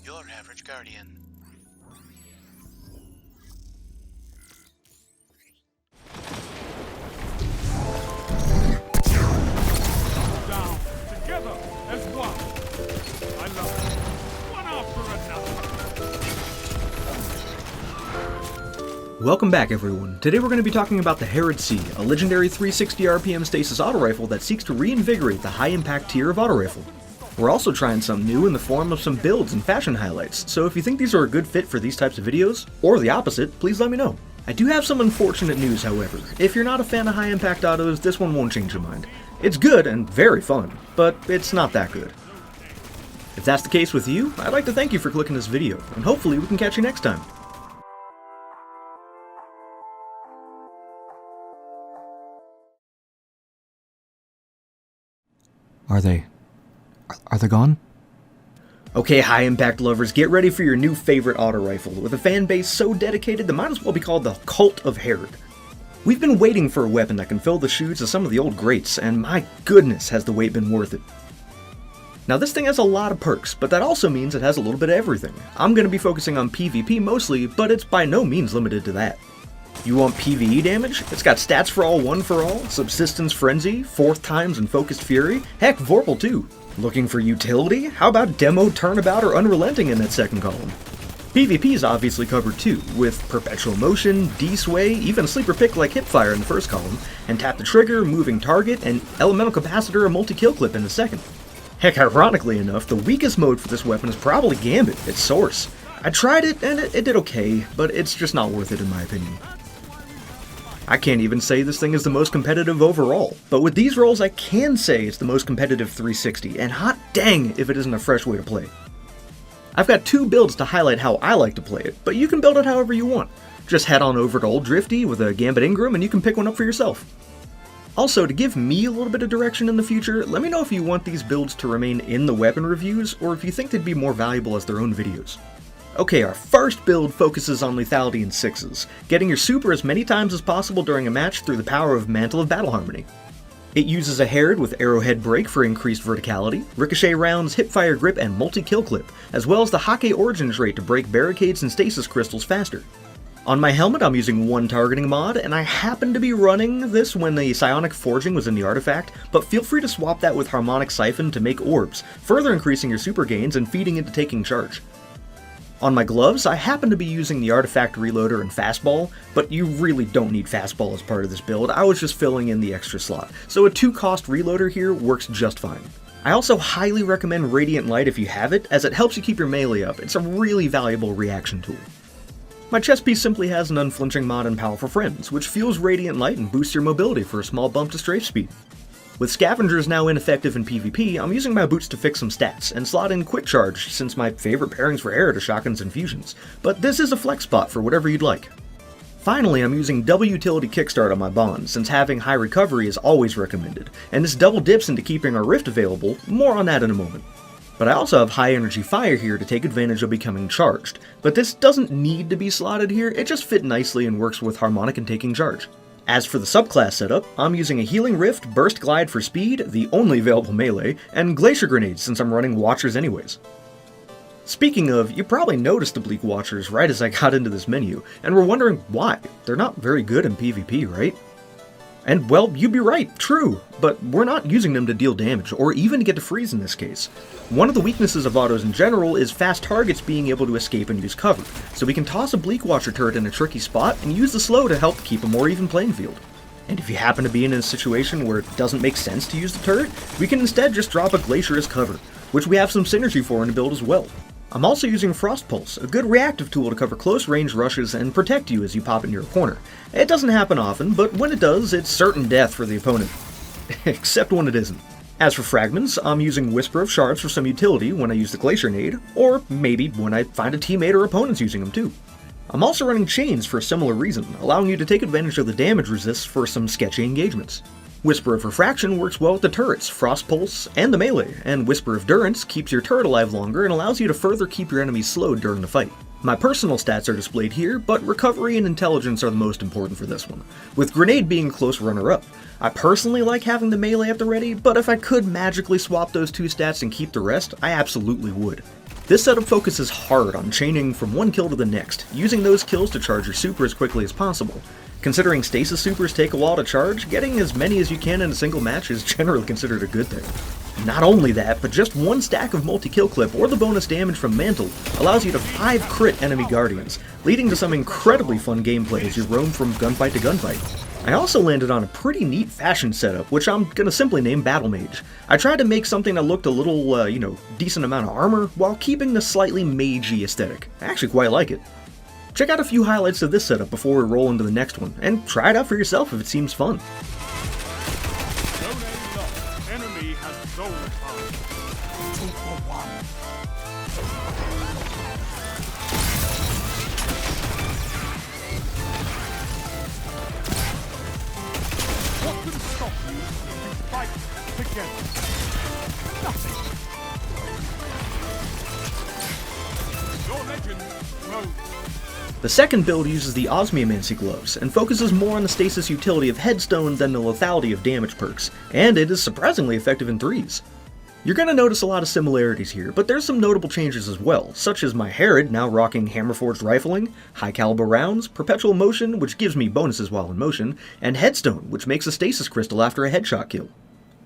your average guardian. Down, together, as one. I love it. One after another. Welcome back, everyone. Today we're going to be talking about the Herod C, a legendary 360 RPM stasis auto rifle that seeks to reinvigorate the high-impact tier of auto rifle. We're also trying something new in the form of some builds and fashion highlights, so if you think these are a good fit for these types of videos, or the opposite, please let me know. I do have some unfortunate news, however. If you're not a fan of high-impact autos, this one won't change your mind. It's good and very fun, but it's not that good. If that's the case with you, I'd like to thank you for clicking this video, and hopefully we can catch you next time. Are they gone? Okay, high-impact lovers, get ready for your new favorite auto rifle, with a fan base so dedicated that might as well be called the Cult of Herod. We've been waiting for a weapon that can fill the shoes of some of the old greats, and my goodness has the wait been worth it. Now this thing has a lot of perks, but that also means it has a little bit of everything. I'm going to be focusing on PvP mostly, but it's by no means limited to that. You want PvE damage? It's got stats for all, one for all, subsistence frenzy, fourth times and focused fury, heck, Vorpal too. Looking for utility? How about demo, turnabout, or unrelenting in that second column? PvP is obviously covered too, with perpetual motion, D-sway, even sleeper pick like hipfire in the first column, and tap the trigger, moving target, and elemental capacitor or multi-kill clip in the second. Heck, ironically enough, the weakest mode for this weapon is probably Gambit, its source. I tried it and it did okay, but it's just not worth it in my opinion. I can't even say this thing is the most competitive overall, but with these rolls I can say it's the most competitive 360, and hot dang if it isn't a fresh way to play. I've got two builds to highlight how I like to play it, but you can build it however you want. Just head on over to Old Drifty with a Gambit Ingram and you can pick one up for yourself. Also, to give me a little bit of direction in the future, let me know if you want these builds to remain in the weapon reviews, or if you think they'd be more valuable as their own videos. Okay, our first build focuses on lethality in sixes, getting your super as many times as possible during a match through the power of Mantle of Battle Harmony. It uses a Herod with Arrowhead Break for increased verticality, Ricochet Rounds, Hipfire Grip, and Multi-Kill Clip, as well as the Hake Origin trait to break barricades and stasis crystals faster. On my helmet I'm using one targeting mod, and I happen to be running this when the Psionic Forging was in the artifact, but feel free to swap that with Harmonic Siphon to make orbs, further increasing your super gains and feeding into taking charge. On my gloves, I happen to be using the Artifact Reloader and Fastball, but you really don't need Fastball as part of this build. I was just filling in the extra slot, so a 2-cost reloader here works just fine. I also highly recommend Radiant Light if you have it, as it helps you keep your melee up. It's a really valuable reaction tool. My chest piece simply has an unflinching mod and Powerful Friends, which fuels Radiant Light and boosts your mobility for a small bump to strafe speed. With Scavengers now ineffective in PvP, I'm using my boots to fix some stats, and slot in Quick Charge since my favorite pairings for Herod are shotguns and fusions, but this is a flex spot for whatever you'd like. Finally, I'm using double utility kickstart on my bond, since having high recovery is always recommended, and this double dips into keeping our rift available, more on that in a moment. But I also have high energy fire here to take advantage of becoming charged, but this doesn't need to be slotted here, it just fit nicely and works with harmonic and taking charge. As for the subclass setup, I'm using a Healing Rift, Burst Glide for speed, the only available melee, and Glacier Grenades since I'm running Watchers anyways. Speaking of, you probably noticed the Bleak Watchers right as I got into this menu, and were wondering why. They're not very good in PvP, right? And well, you'd be right, true, but we're not using them to deal damage, or even to get to freeze in this case. One of the weaknesses of autos in general is fast targets being able to escape and use cover, so we can toss a Bleak Watcher turret in a tricky spot and use the slow to help keep a more even playing field. And if you happen to be in a situation where it doesn't make sense to use the turret, we can instead just drop a Glacier as cover, which we have some synergy for in the build as well. I'm also using Frost Pulse, a good reactive tool to cover close range rushes and protect you as you pop into your corner. It doesn't happen often, but when it does, it's certain death for the opponent. Except when it isn't. As for fragments, I'm using Whisper of Shards for some utility when I use the Glacier Nade, or maybe when I find a teammate or opponent's using them too. I'm also running Chains for a similar reason, allowing you to take advantage of the damage resists for some sketchy engagements. Whisper of Refraction works well with the turrets, Frost Pulse, and the melee, and Whisper of Durance keeps your turret alive longer and allows you to further keep your enemies slowed during the fight. My personal stats are displayed here, but recovery and intelligence are the most important for this one, with Grenade being a close runner-up. I personally like having the melee at the ready, but if I could magically swap those two stats and keep the rest, I absolutely would. This setup focuses hard on chaining from one kill to the next, using those kills to charge your super as quickly as possible. Considering stasis supers take a while to charge, getting as many as you can in a single match is generally considered a good thing. Not only that, but just one stack of multi-kill clip or the bonus damage from Mantle allows you to 5 crit enemy guardians, leading to some incredibly fun gameplay as you roam from gunfight to gunfight. I also landed on a pretty neat fashion setup, which I'm gonna simply name Battle Mage. I tried to make something that looked a little, decent amount of armor, while keeping the slightly magey aesthetic. I actually quite like it. Check out a few highlights of this setup before we roll into the next one, and try it out for yourself if it seems fun. Enemy has zone power. 2 for 1. What can stop you if you fight together? Nothing. Your legend grows. The second build uses the OSMIOMANCY gloves, and focuses more on the stasis utility of Headstone than the lethality of damage perks, and it is surprisingly effective in 3s. You're gonna notice a lot of similarities here, but there's some notable changes as well, such as my Herod now rocking hammer-forged rifling, high caliber rounds, perpetual motion, which gives me bonuses while in motion, and Headstone, which makes a stasis crystal after a headshot kill.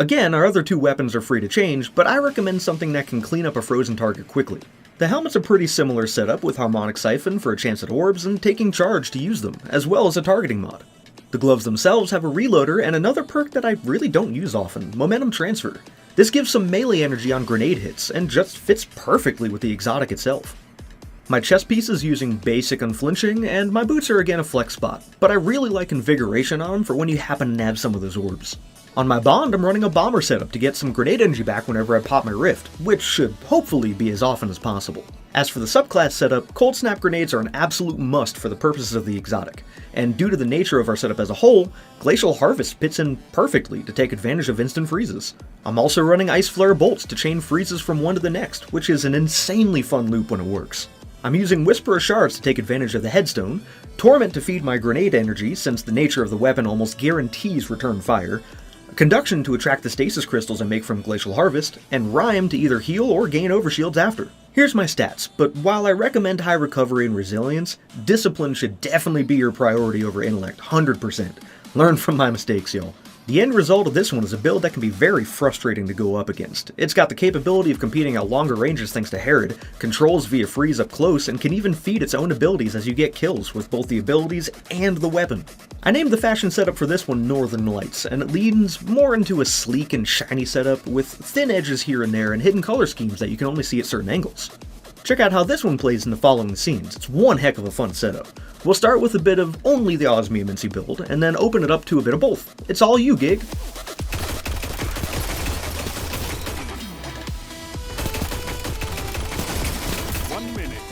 Again, our other 2 weapons are free to change, but I recommend something that can clean up a frozen target quickly. The helmet's a pretty similar setup with Harmonic Siphon for a chance at orbs and taking charge to use them, as well as a targeting mod. The gloves themselves have a reloader and another perk that I really don't use often, Momentum Transfer. This gives some melee energy on grenade hits, and just fits perfectly with the exotic itself. My chest piece is using basic unflinching, and my boots are again a flex spot, but I really like Invigoration on them for when you happen to nab some of those orbs. On my Bond, I'm running a bomber setup to get some grenade energy back whenever I pop my rift, which should hopefully be as often as possible. As for the subclass setup, Cold Snap grenades are an absolute must for the purposes of the exotic, and due to the nature of our setup as a whole, Glacial Harvest fits in perfectly to take advantage of instant freezes. I'm also running Ice Flare bolts to chain freezes from one to the next, which is an insanely fun loop when it works. I'm using Whisperer shards to take advantage of the Headstone, Torment to feed my grenade energy since the nature of the weapon almost guarantees return fire, Conduction to attract the stasis crystals I make from Glacial Harvest, and Rhyme to either heal or gain overshields after. Here's my stats, but while I recommend high recovery and resilience, discipline should definitely be your priority over intellect, 100%. Learn from my mistakes, y'all. The end result of this one is a build that can be very frustrating to go up against. It's got the capability of competing at longer ranges thanks to Herod, controls via freeze up close, and can even feed its own abilities as you get kills with both the abilities and the weapon. I named the fashion setup for this one Northern Lights, and it leans more into a sleek and shiny setup with thin edges here and there and hidden color schemes that you can only see at certain angles. Check out how this one plays in the following scenes. It's one heck of a fun setup. We'll start with a bit of only the OSMIOMANCY build, and then open it up to a bit of both. It's all you, Gig. 1 minute.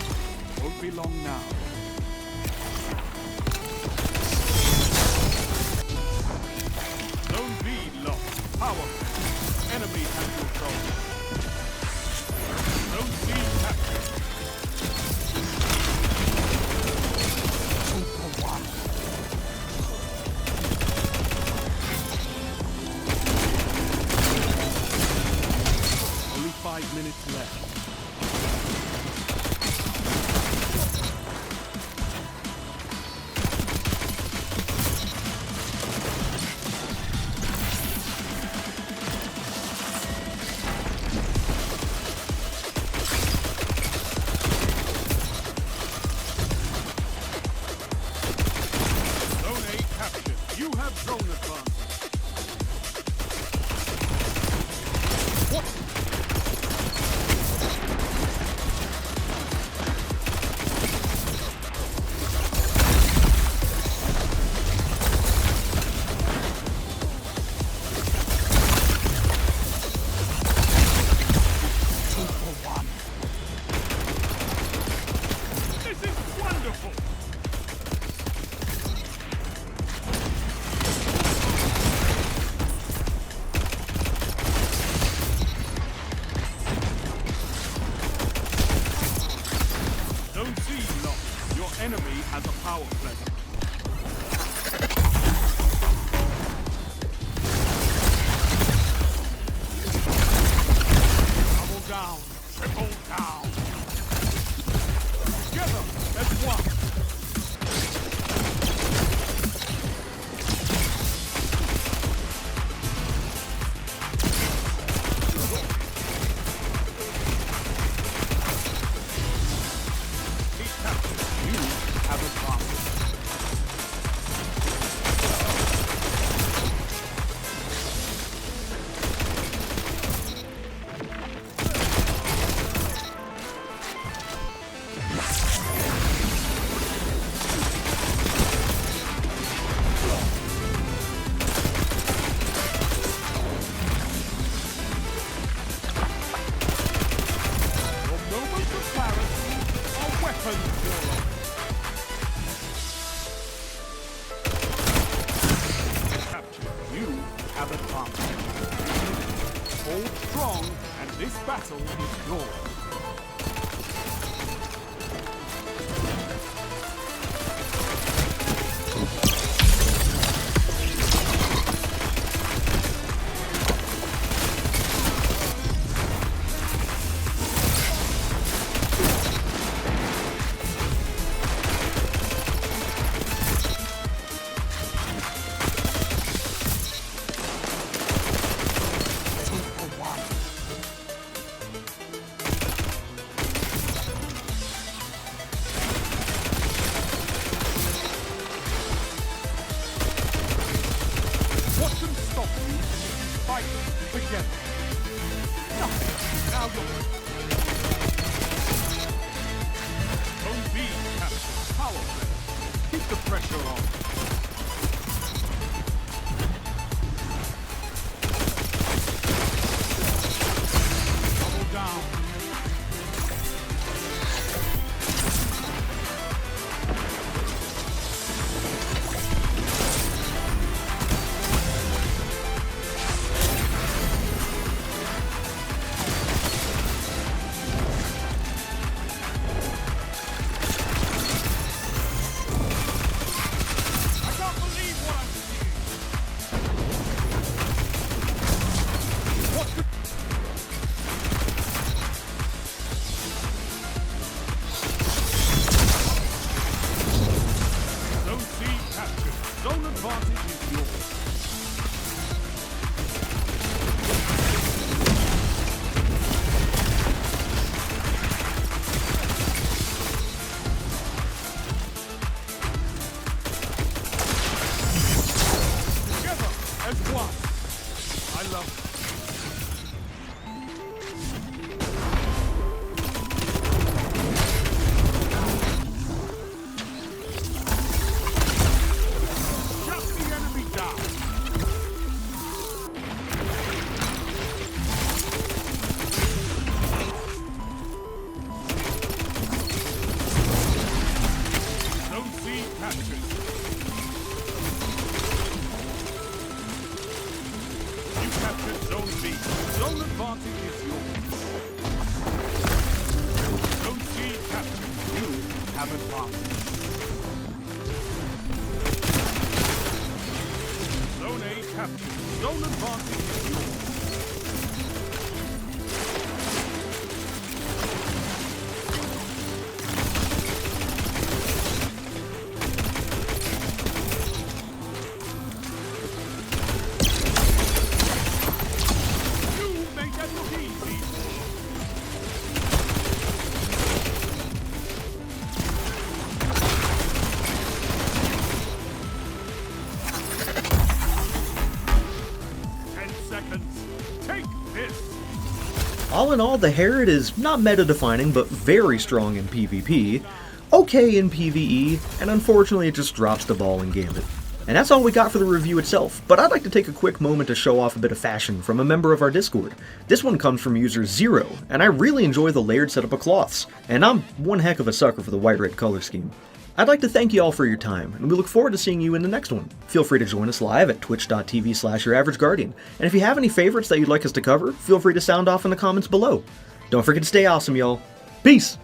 Won't be long now. Zone B lost. Power. Enemy has control. Zone C captured. 2 for 1. Only 5 minutes left. You have zone advantage. What? This is wonderful. Zone C lost. Your enemy has a power play. Double down. Triple down. one. You have advanced. Your moments of clarity are weapons, Warlock. Captured. You have advanced. Hold strong, and this battle is yours. What can stop you from fighting together? Nothing. Now you're... Zone B captured. Power play. Keep the pressure on. Double down. I can't believe what I'm seeing. What the... Zone C captured. Zone advantage is yours. Together as one. I love it. Shut the enemy down. Zone C captured. You captured Zone B. Zone advantage is yours. Zone C captured. You have advantage. Zone A captured. Zone advantage is yours. You made that look easy. Take this! All in all, the Herod is not meta-defining, but very strong in PvP, okay in PvE, and unfortunately it just drops the ball in Gambit. And that's all we got for the review itself, but I'd like to take a quick moment to show off a bit of fashion from a member of our Discord. This one comes from user Zero, and I really enjoy the layered setup of cloths, and I'm one heck of a sucker for the white-red color scheme. I'd like to thank you all for your time, and we look forward to seeing you in the next one. Feel free to join us live at twitch.tv/YourAverageGuardian, and if you have any favorites that you'd like us to cover, feel free to sound off in the comments below. Don't forget to stay awesome, y'all. Peace!